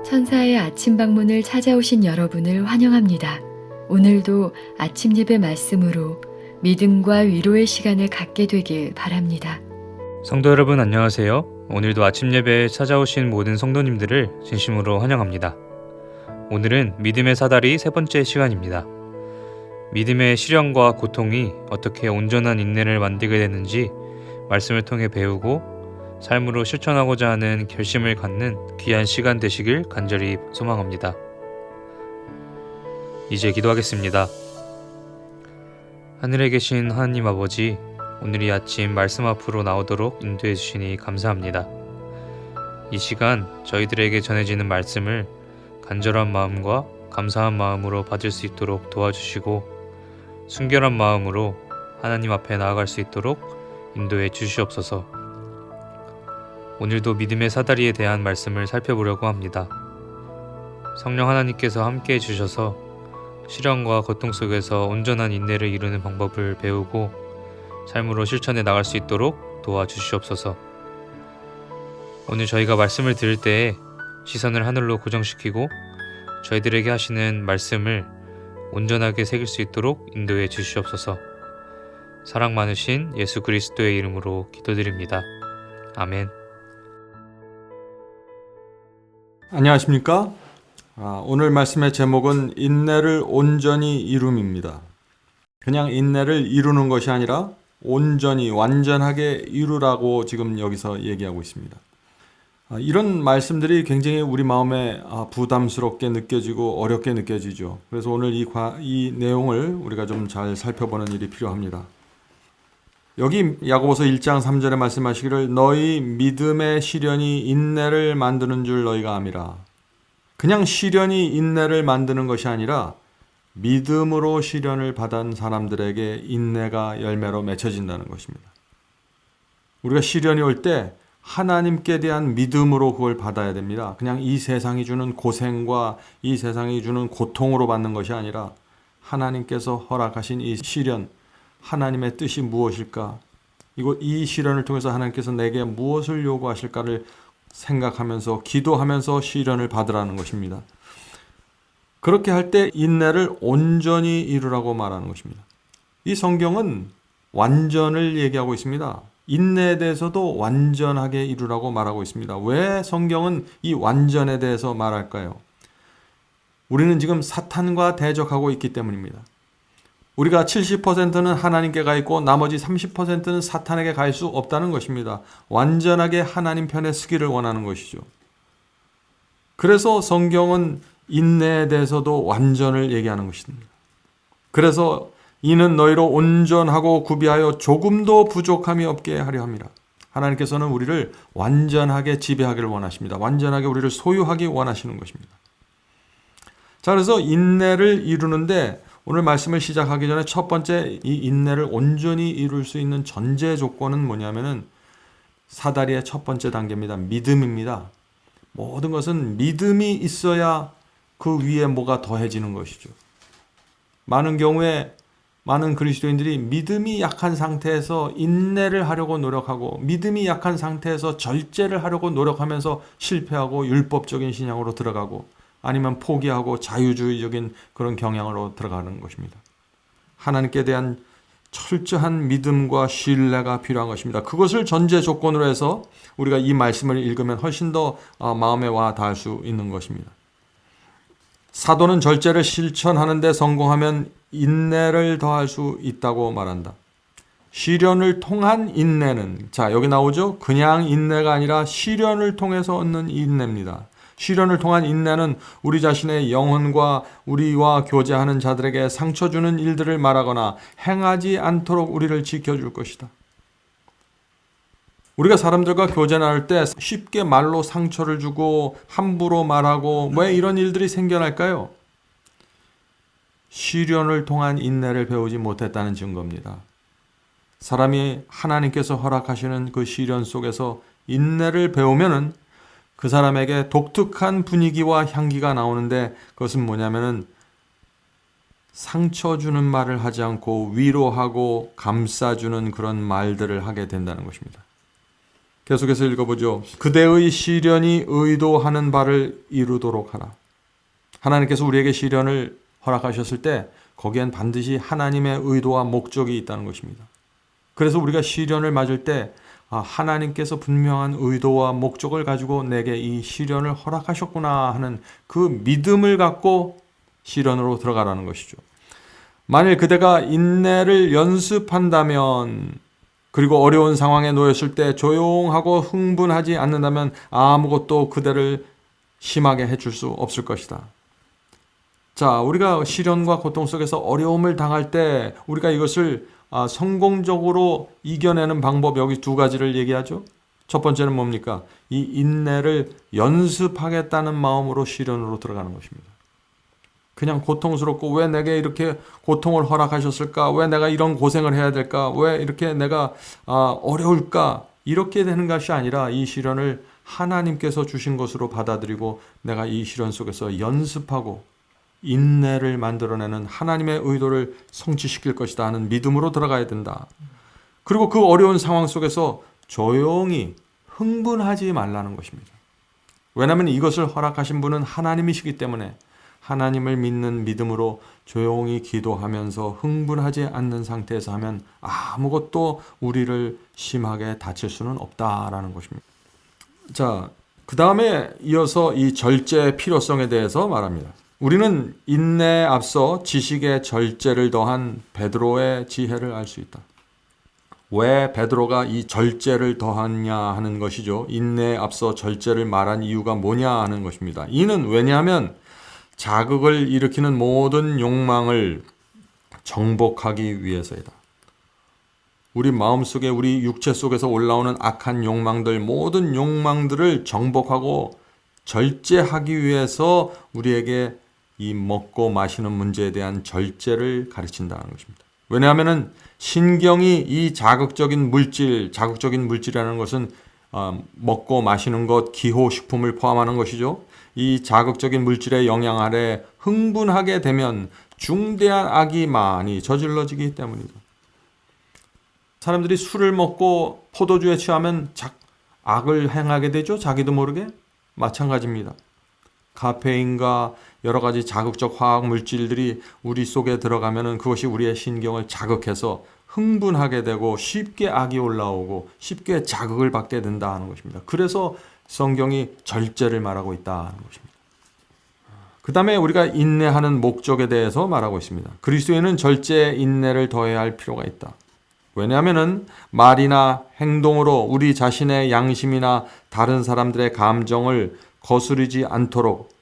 천사의 아침 방문을 찾아오신 여러분을 환영합니다. 오늘도 아침 예배 말씀으로 믿음과 위로의 시간을 갖게 되길 바랍니다. 성도 여러분 안녕하세요. 오늘도 아침 예배에 찾아오신 모든 성도님들을 진심으로 환영합니다. 오늘은 믿음의 사다리 세 번째 시간입니다. 믿음의 시련과 고통이 어떻게 온전한 인내를 만들게 되는지 말씀을 통해 배우고 삶으로 실천하고자 하는 결심을 갖는 귀한 시간 되시길 간절히 소망합니다. 이제 기도하겠습니다. 하늘에 계신 하나님 아버지, 오늘 이 아침 말씀 앞으로 나오도록 인도해 주시니 감사합니다. 이 시간 저희들에게 전해지는 말씀을 간절한 마음과 감사한 마음으로 받을 수 있도록 도와주시고 순결한 마음으로 하나님 앞에 나아갈 수 있도록 인도해 주시옵소서. 오늘도 믿음의 사다리에 대한 말씀을 살펴보려고 합니다. 성령 하나님께서 함께 해주셔서 시련과 고통 속에서 온전한 인내를 이루는 방법을 배우고 삶으로 실천해 나갈 수 있도록 도와주시옵소서. 오늘 저희가 말씀을 들을 때에 시선을 하늘로 고정시키고 저희들에게 하시는 말씀을 온전하게 새길 수 있도록 인도해 주시옵소서. 사랑 많으신 예수 그리스도의 이름으로 기도드립니다. 아멘. 안녕하십니까? 오늘 말씀의 제목은 인내를 온전히 이룸입니다. 그냥 인내를 이루는 것이 아니라 온전히 완전하게 이루라고 지금 여기서 얘기하고 있습니다. 이런 말씀들이 굉장히 우리 마음에 부담스럽게 느껴지고 어렵게 느껴지죠. 그래서 오늘 이 내용을 우리가 좀 잘 살펴보는 일이 필요합니다. 여기 야고보서 1장 3절에 말씀하시기를 너희 믿음의 시련이 인내를 만드는 줄 너희가 암이라. 그냥 시련이 인내를 만드는 것이 아니라 믿음으로 시련을 받은 사람들에게 인내가 열매로 맺혀진다는 것입니다. 우리가 시련이 올 때 하나님께 대한 믿음으로 그걸 받아야 됩니다. 그냥 이 세상이 주는 고생과 이 세상이 주는 고통으로 받는 것이 아니라 하나님께서 허락하신 이 시련, 하나님의 뜻이 무엇일까? 이 시련을 통해서 하나님께서 내게 무엇을 요구하실까를 생각하면서 기도하면서 시련을 받으라는 것입니다. 그렇게 할 때 인내를 온전히 이루라고 말하는 것입니다. 이 성경은 완전을 얘기하고 있습니다. 인내에 대해서도 완전하게 이루라고 말하고 있습니다. 왜 성경은 이 완전에 대해서 말할까요? 우리는 지금 사탄과 대적하고 있기 때문입니다. 우리가 70%는 하나님께 가 있고 나머지 30%는 사탄에게 갈 수 없다는 것입니다. 완전하게 하나님 편에 서기를 원하는 것이죠. 그래서 성경은 인내에 대해서도 완전을 얘기하는 것입니다. 그래서 이는 너희로 온전하고 구비하여 조금도 부족함이 없게 하려 함이라. 하나님께서는 우리를 완전하게 지배하기를 원하십니다. 완전하게 우리를 소유하기 원하시는 것입니다. 자, 그래서 인내를 이루는데 오늘 말씀을 시작하기 전에 첫 번째 이 인내를 온전히 이룰 수 있는 전제 조건은 뭐냐면은 사다리의 첫 번째 단계입니다. 믿음입니다. 모든 것은 믿음이 있어야 그 위에 뭐가 더해지는 것이죠. 많은 경우에 많은 그리스도인들이 믿음이 약한 상태에서 인내를 하려고 노력하고 믿음이 약한 상태에서 절제를 하려고 노력하면서 실패하고 율법적인 신앙으로 들어가고 아니면 포기하고 자유주의적인 그런 경향으로 들어가는 것입니다. 하나님께 대한 철저한 믿음과 신뢰가 필요한 것입니다. 그것을 전제 조건으로 해서 우리가 이 말씀을 읽으면 훨씬 더 마음에 와 닿을 수 있는 것입니다. 사도는 절제를 실천하는 데 성공하면 인내를 더할 수 있다고 말한다. 시련을 통한 인내는, 자, 여기 나오죠? 그냥 인내가 아니라 시련을 통해서 얻는 인내입니다. 시련을 통한 인내는 우리 자신의 영혼과 우리와 교제하는 자들에게 상처 주는 일들을 말하거나 행하지 않도록 우리를 지켜줄 것이다. 우리가 사람들과 교제 나눌 때 쉽게 말로 상처를 주고 함부로 말하고 왜 이런 일들이 생겨날까요? 시련을 통한 인내를 배우지 못했다는 증거입니다. 사람이 하나님께서 허락하시는 그 시련 속에서 인내를 배우면은 그 사람에게 독특한 분위기와 향기가 나오는데 그것은 뭐냐면은 상처 주는 말을 하지 않고 위로하고 감싸주는 그런 말들을 하게 된다는 것입니다. 계속해서 읽어보죠. 그대의 시련이 의도하는 바를 이루도록 하라. 하나님께서 우리에게 시련을 허락하셨을 때 거기엔 반드시 하나님의 의도와 목적이 있다는 것입니다. 그래서 우리가 시련을 맞을 때 하나님께서 분명한 의도와 목적을 가지고 내게 이 시련을 허락하셨구나 하는 그 믿음을 갖고 시련으로 들어가라는 것이죠. 만일 그대가 인내를 연습한다면, 그리고 어려운 상황에 놓였을 때 조용하고 흥분하지 않는다면 아무것도 그대를 심하게 해줄 수 없을 것이다. 자, 우리가 시련과 고통 속에서 어려움을 당할 때 우리가 이것을 성공적으로 이겨내는 방법, 여기 두 가지를 얘기하죠. 첫 번째는 뭡니까? 이 인내를 연습하겠다는 마음으로 시련으로 들어가는 것입니다. 그냥 고통스럽고 왜 내게 이렇게 고통을 허락하셨을까? 왜 내가 이런 고생을 해야 될까? 왜 이렇게 내가 어려울까? 이렇게 되는 것이 아니라 이 시련을 하나님께서 주신 것으로 받아들이고 내가 이 시련 속에서 연습하고 인내를 만들어내는 하나님의 의도를 성취시킬 것이다 하는 믿음으로 들어가야 된다. 그리고 그 어려운 상황 속에서 조용히 흥분하지 말라는 것입니다. 왜냐하면 이것을 허락하신 분은 하나님이시기 때문에 하나님을 믿는 믿음으로 조용히 기도하면서 흥분하지 않는 상태에서 하면 아무것도 우리를 심하게 다칠 수는 없다라는 것입니다. 자, 그 다음에 이어서 이 절제의 필요성에 대해서 말합니다. 우리는 인내에 앞서 지식의 절제를 더한 베드로의 지혜를 알 수 있다. 왜 베드로가 이 절제를 더하냐 하는 것이죠. 인내에 앞서 절제를 말한 이유가 뭐냐 하는 것입니다. 이는 왜냐하면 자극을 일으키는 모든 욕망을 정복하기 위해서이다. 우리 마음속에, 우리 육체 속에서 올라오는 악한 욕망들, 모든 욕망들을 정복하고 절제하기 위해서 우리에게 이 먹고 마시는 문제에 대한 절제를 가르친다는 것입니다. 왜냐하면 신경이 이 자극적인 물질이라는 것은 먹고 마시는 것, 기호식품을 포함하는 것이죠. 이 자극적인 물질의 영향 아래 흥분하게 되면 중대한 악이 많이 저질러지기 때문이다. 사람들이 술을 먹고 포도주에 취하면 악을 행하게 되죠. 자기도 모르게. 마찬가지입니다. 카페인과 여러 가지 자극적 화학 물질들이 우리 속에 들어가면은 그것이 우리의 신경을 자극해서 흥분하게 되고 쉽게 악이 올라오고 쉽게 자극을 받게 된다는 것입니다. 그래서 성경이 절제를 말하고 있다는 것입니다. 그 다음에 우리가 인내하는 목적에 대해서 말하고 있습니다. 그리스도인은 절제에 인내를 더해야 할 필요가 있다. 왜냐하면 말이나 행동으로 우리 자신의 양심이나 다른 사람들의 감정을 거스르지 않도록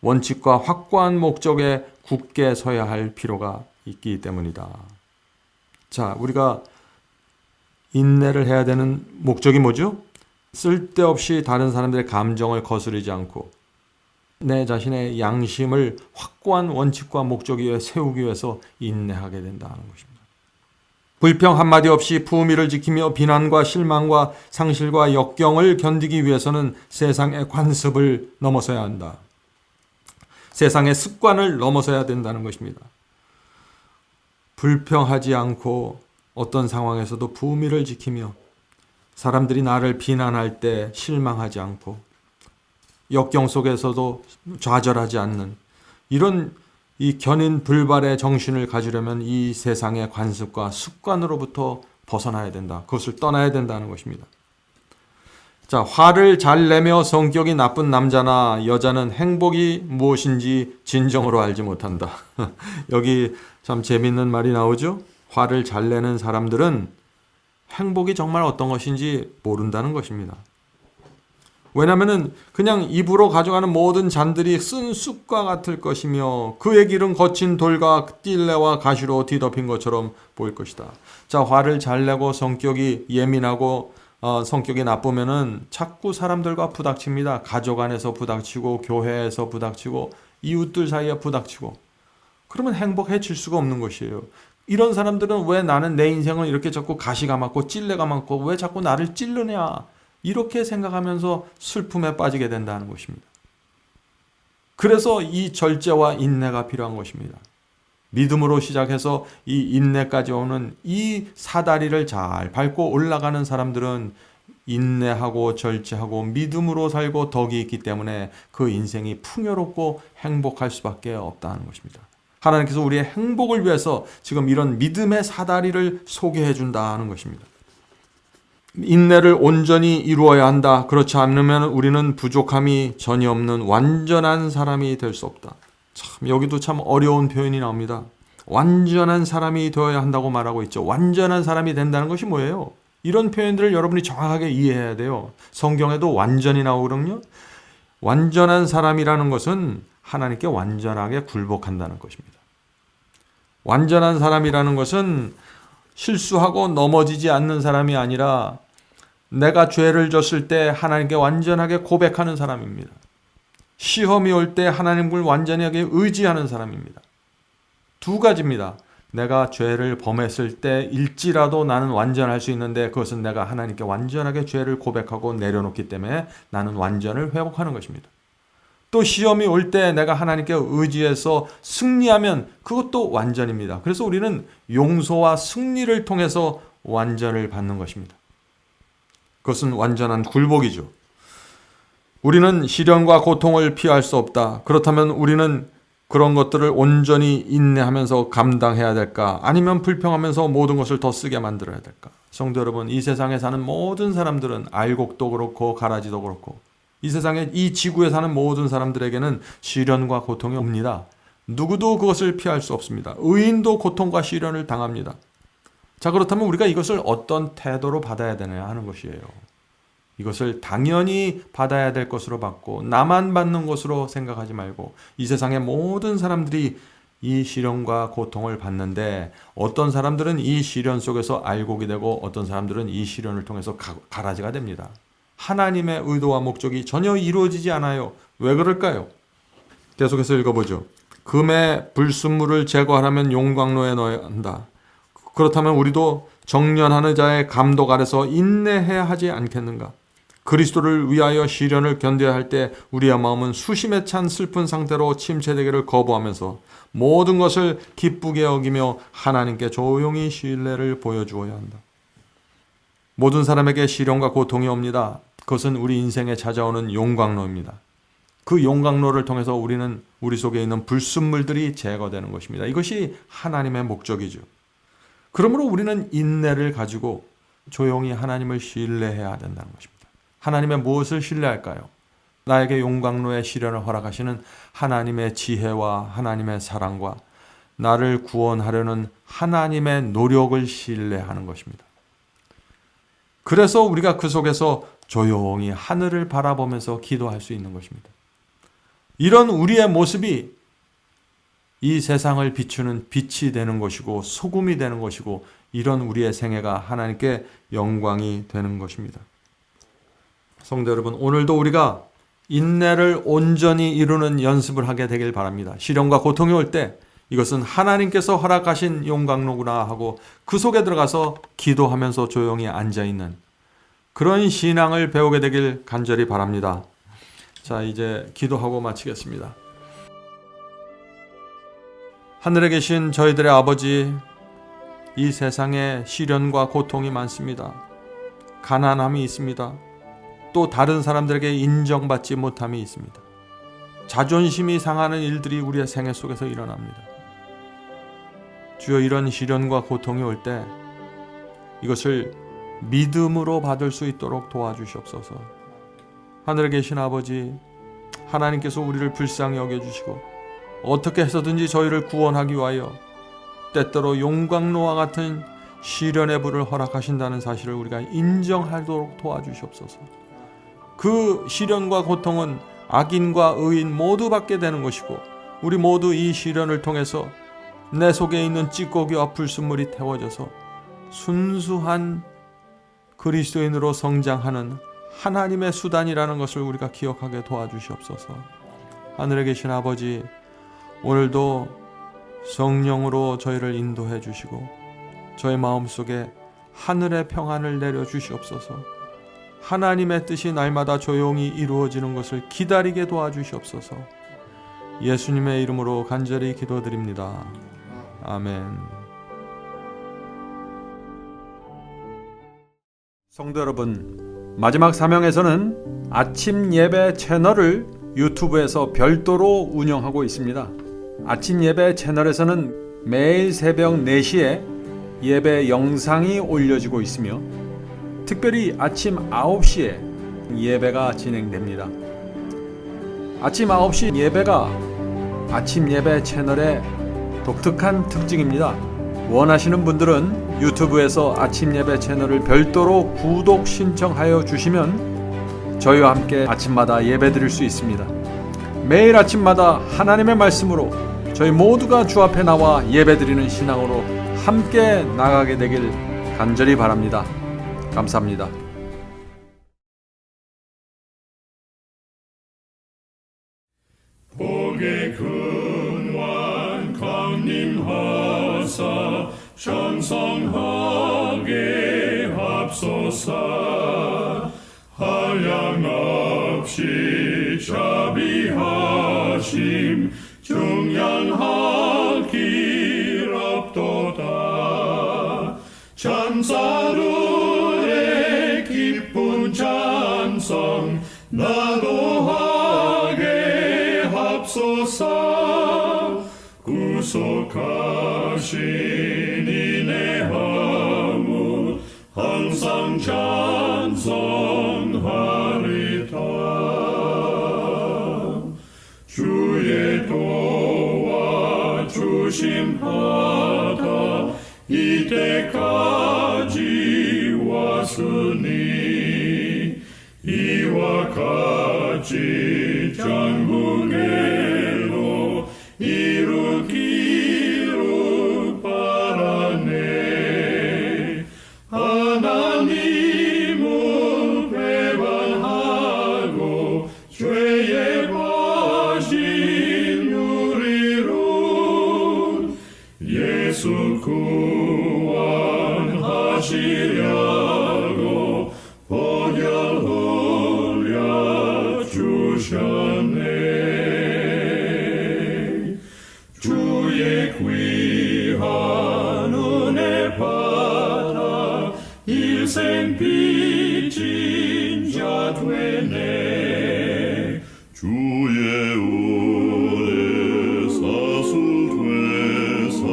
원칙과 확고한 목적에 굳게 서야 할 필요가 있기 때문이다. 자, 우리가 인내를 해야 되는 목적이 뭐죠? 쓸데없이 다른 사람들의 감정을 거스르지 않고 내 자신의 양심을 확고한 원칙과 목적 위에 세우기 위해서 인내하게 된다는 것입니다. 불평 한마디 없이 품위를 지키며 비난과 실망과 상실과 역경을 견디기 위해서는 세상의 관습을 넘어서야 한다. 세상의 습관을 넘어서야 된다는 것입니다. 불평하지 않고 어떤 상황에서도 품위를 지키며 사람들이 나를 비난할 때 실망하지 않고 역경 속에서도 좌절하지 않는 이런 이 견인 불발의 정신을 가지려면 이 세상의 관습과 습관으로부터 벗어나야 된다. 그것을 떠나야 된다는 것입니다. 자, 화를 잘 내며 성격이 나쁜 남자나 여자는 행복이 무엇인지 진정으로 알지 못한다. 여기 참 재밌는 말이 나오죠. 화를 잘 내는 사람들은 행복이 정말 어떤 것인지 모른다는 것입니다. 왜냐하면 그냥 입으로 가져가는 모든 잔들이 쓴 쑥과 같을 것이며 그의 길은 거친 돌과 띨레와 가시로 뒤덮인 것처럼 보일 것이다. 자, 화를 잘 내고 성격이 예민하고 성격이 나쁘면은 자꾸 사람들과 부닥칩니다. 가족 안에서 부닥치고 교회에서 부닥치고 이웃들 사이에 부닥치고 그러면 행복해질 수가 없는 것이에요. 이런 사람들은 왜 나는 내 인생을 이렇게 자꾸 가시가 많고 찔레가 많고 왜 자꾸 나를 찌르냐 이렇게 생각하면서 슬픔에 빠지게 된다는 것입니다. 그래서 이 절제와 인내가 필요한 것입니다. 믿음으로 시작해서 이 인내까지 오는 이 사다리를 잘 밟고 올라가는 사람들은 인내하고 절제하고 믿음으로 살고 덕이 있기 때문에 그 인생이 풍요롭고 행복할 수밖에 없다는 것입니다. 하나님께서 우리의 행복을 위해서 지금 이런 믿음의 사다리를 소개해 준다는 것입니다. 인내를 온전히 이루어야 한다. 그렇지 않으면 우리는 부족함이 전혀 없는 완전한 사람이 될 수 없다. 참 여기도 참 어려운 표현이 나옵니다. 완전한 사람이 되어야 한다고 말하고 있죠. 완전한 사람이 된다는 것이 뭐예요? 이런 표현들을 여러분이 정확하게 이해해야 돼요. 성경에도 완전히 나오거든요. 완전한 사람이라는 것은 하나님께 완전하게 굴복한다는 것입니다. 완전한 사람이라는 것은 실수하고 넘어지지 않는 사람이 아니라 내가 죄를 졌을 때 하나님께 완전하게 고백하는 사람입니다. 시험이 올 때 하나님을 완전하게 의지하는 사람입니다. 두 가지입니다. 내가 죄를 범했을 때 일지라도 나는 완전할 수 있는데 그것은 내가 하나님께 완전하게 죄를 고백하고 내려놓기 때문에 나는 완전을 회복하는 것입니다. 또 시험이 올 때 내가 하나님께 의지해서 승리하면 그것도 완전입니다. 그래서 우리는 용서와 승리를 통해서 완전을 받는 것입니다. 그것은 완전한 굴복이죠. 우리는 시련과 고통을 피할 수 없다. 그렇다면 우리는 그런 것들을 온전히 인내하면서 감당해야 될까? 아니면 불평하면서 모든 것을 더 쓰게 만들어야 될까? 성도 여러분, 이 세상에 사는 모든 사람들은 알곡도 그렇고 가라지도 그렇고 이 세상에 이 지구에 사는 모든 사람들에게는 시련과 고통이 옵니다. 누구도 그것을 피할 수 없습니다. 의인도 고통과 시련을 당합니다. 자, 그렇다면 우리가 이것을 어떤 태도로 받아야 되느냐 하는 것이에요. 이것을 당연히 받아야 될 것으로 받고 나만 받는 것으로 생각하지 말고 이 세상의 모든 사람들이 이 시련과 고통을 받는데 어떤 사람들은 이 시련 속에서 알곡이 되고 어떤 사람들은 이 시련을 통해서 가라지가 됩니다. 하나님의 의도와 목적이 전혀 이루어지지 않아요. 왜 그럴까요? 계속해서 읽어보죠. 금의 불순물을 제거하려면 용광로에 넣어야 한다. 그렇다면 우리도 정련하는 자의 감독 아래서 인내해야 하지 않겠는가? 그리스도를 위하여 시련을 견뎌야 할 때 우리의 마음은 수심에 찬 슬픈 상태로 침체되기를 거부하면서 모든 것을 기쁘게 여기며 하나님께 조용히 신뢰를 보여주어야 한다. 모든 사람에게 시련과 고통이 옵니다. 그것은 우리 인생에 찾아오는 용광로입니다. 그 용광로를 통해서 우리는 우리 속에 있는 불순물들이 제거되는 것입니다. 이것이 하나님의 목적이죠. 그러므로 우리는 인내를 가지고 조용히 하나님을 신뢰해야 된다는 것입니다. 하나님의 무엇을 신뢰할까요? 나에게 용광로의 시련을 허락하시는 하나님의 지혜와 하나님의 사랑과 나를 구원하려는 하나님의 노력을 신뢰하는 것입니다. 그래서 우리가 그 속에서 조용히 하늘을 바라보면서 기도할 수 있는 것입니다. 이런 우리의 모습이 이 세상을 비추는 빛이 되는 것이고 소금이 되는 것이고 이런 우리의 생애가 하나님께 영광이 되는 것입니다. 성도 여러분, 오늘도 우리가 인내를 온전히 이루는 연습을 하게 되길 바랍니다. 시련과 고통이 올 때 이것은 하나님께서 허락하신 용광로구나 하고 그 속에 들어가서 기도하면서 조용히 앉아있는 그런 신앙을 배우게 되길 간절히 바랍니다. 자, 이제 기도하고 마치겠습니다. 하늘에 계신 저희들의 아버지, 이 세상에 시련과 고통이 많습니다. 가난함이 있습니다. 또 다른 사람들에게 인정받지 못함이 있습니다. 자존심이 상하는 일들이 우리의 생애 속에서 일어납니다. 주여, 이런 시련과 고통이 올 때 이것을 믿음으로 받을 수 있도록 도와주시옵소서. 하늘에 계신 아버지, 하나님께서 우리를 불쌍히 여겨주시고 어떻게 해서든지 저희를 구원하기 위하여 때때로 용광로와 같은 시련의 불을 허락하신다는 사실을 우리가 인정하도록 도와주시옵소서. 그 시련과 고통은 악인과 의인 모두 받게 되는 것이고 우리 모두 이 시련을 통해서 내 속에 있는 찌꺼기와 불순물이 태워져서 순수한 그리스도인으로 성장하는 하나님의 수단이라는 것을 우리가 기억하게 도와주시옵소서. 하늘에 계신 아버지, 오늘도 성령으로 저희를 인도해 주시고 저희 마음속에 하늘의 평안을 내려주시옵소서. 하나님의 뜻이 날마다 조용히 이루어지는 것을 기다리게 도와주시옵소서. 예수님의 이름으로 간절히 기도드립니다. 아멘. 성도 여러분, 마지막 사명에서는 아침 예배 채널을 유튜브에서 별도로 운영하고 있습니다. 아침 예배 채널에서는 매일 새벽 4시에 예배 영상이 올려지고 있으며 특별히 아침 9시에 예배가 진행됩니다. 아침 9시 예배가 아침 예배 채널의 독특한 특징입니다. 원하시는 분들은 유튜브에서 아침 예배 채널을 별도로 구독 신청하여 주시면 저희와 함께 아침마다 예배 드릴 수 있습니다. 매일 아침마다 하나님의 말씀으로 저희 모두가 주 앞에 나와 예배 드리는 신앙으로 함께 나가게 되길 간절히 바랍니다. 감사합니다. 복의 근원 강림하사 찬송하게 합소서. 한량없이 자비하심 중량할 길 없도다. 찬사루의 기쁜 찬송 나도하게 합소서. 구속하신 이내 허물 항상 찬송하리다. 주의 도와 주심하다 이때까지 왔으니 이와 같이 전국에로 이루기를 바라네. 하나님을 배반하고 죄에 빠진 우리를 예수 구원하시려고 보혈 흘려 주셨네. 주의 귀한 은혜 받아 일생 빚진 자 되네. 주의 은혜 사슬 되사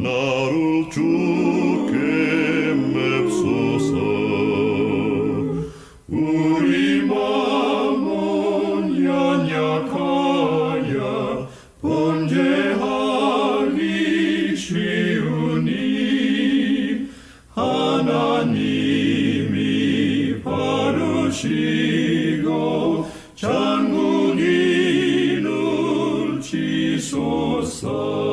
나를 주께 맵소서. 우리 마음은 연약하여 범죄하기 쉬우니 하나님이 바르시고 전국인을 지소서.